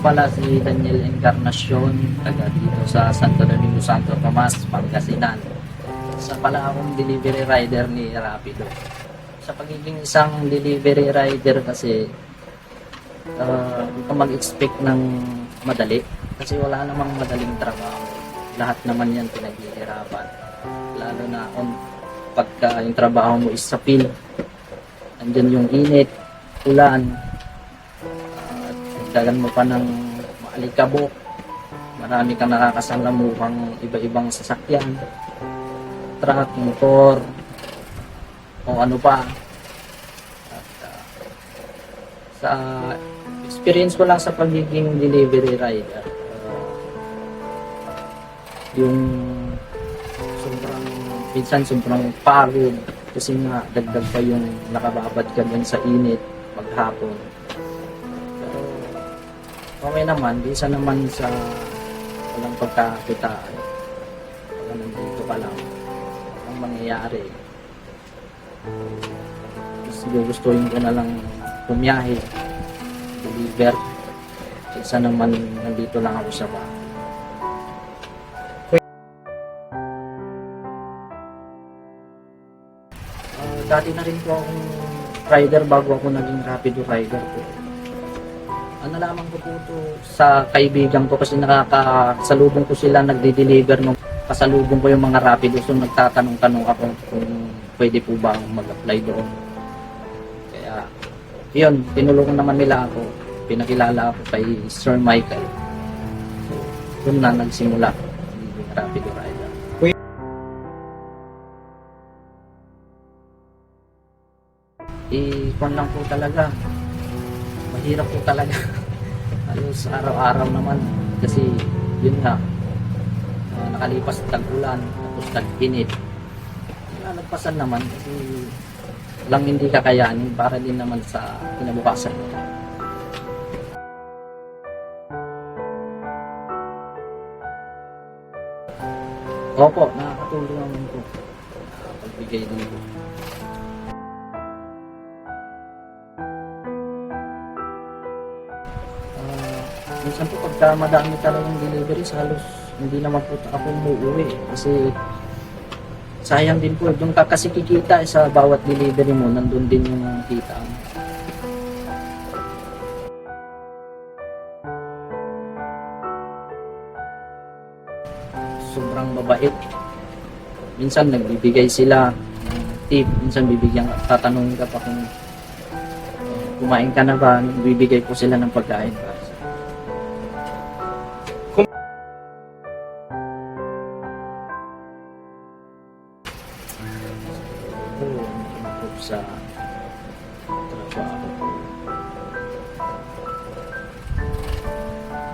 pala si Daniel Encarnacion, taga dito sa Santo Domingo, Santo Tomas, Pangasinan. Isa pala akong delivery rider ni Rapido. Sa pagiging isang delivery rider kasi, hindi ka mag-expect ng madali. Kasi wala namang madaling trabaho. Lahat naman yan pinaghihirapan. Lalo na pagka yung trabaho mo is sa field. Andyan yung init, ulan, dagan mo pa ng maalikabok, marami kang nakakasalamuhang iba-ibang sasakyan, truck, motor, o ano pa. At, sa experience ko lang sa pagiging delivery rider, yung sobrang pagod kasi nga dagdag pa yung nakababad ka dun sa init maghapon. Okay naman, isa naman sa walang pagkakitaan. Wala nandito ka lang. Ang mangyayari. Gustuin ko na lang pumiyahe, deliver. Isa naman nandito lang ako sa bahay. Dati na rin po akong rider bago ako naging Rapido rider po. Nalaman ko po ito sa kaibigan ko kasi nakakasalubong ko sila nagde-deliver nung kasalubong ko yung mga Rapido. So nagtatanong-tanong ako kung pwede po ba mag-apply doon. Kaya yun, tinulungan naman nila ako. Pinakilala ako kay Sir Michael. So doon na nagsimula yung Rapido rider. Kung lang po talaga, mahirap po talaga. Halos araw-araw naman kasi yun nga, nakalipas tag-ulan tapos tag-init. Nalagpasan naman kasi lang hindi kakayanin para din naman sa kinabukasan. Opo, nakakatulong naman po. Pagbigay din po. Minsan po pagka madami talagang deliveries, halos hindi naman po ako umuwi kasi sayang din po yung kasi kikita sa bawat delivery mo, nandun din yung kita mo. Sobrang mabait. Minsan nagbibigay sila ng tip, minsan bibigyan, tatanungin ka pa kung kumain ka na ba, bibigay po sila ng pagkain pa. Sa trabaho ko.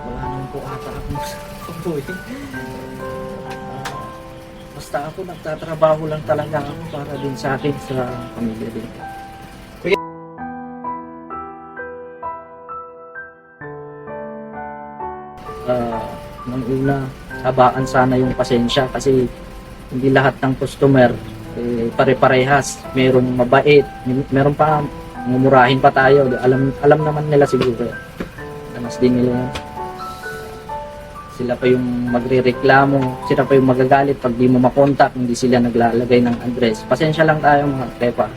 Wala naman po ata akong pagbuhay. Basta ako nagtatrabaho lang talaga ako para din sa akin, sa pamilya din. Nung una, habaan sana yung pasensya kasi hindi lahat ng customer pare-parehas, merong mabait, meron pa mumurahin pa tayo, alam naman nila siguro. Mas din nila sila pa yung magrereklamo, sila pa yung magagalit pag di mo makontak, hindi sila naglalagay ng address. Pasensya lang tayo mga kepa.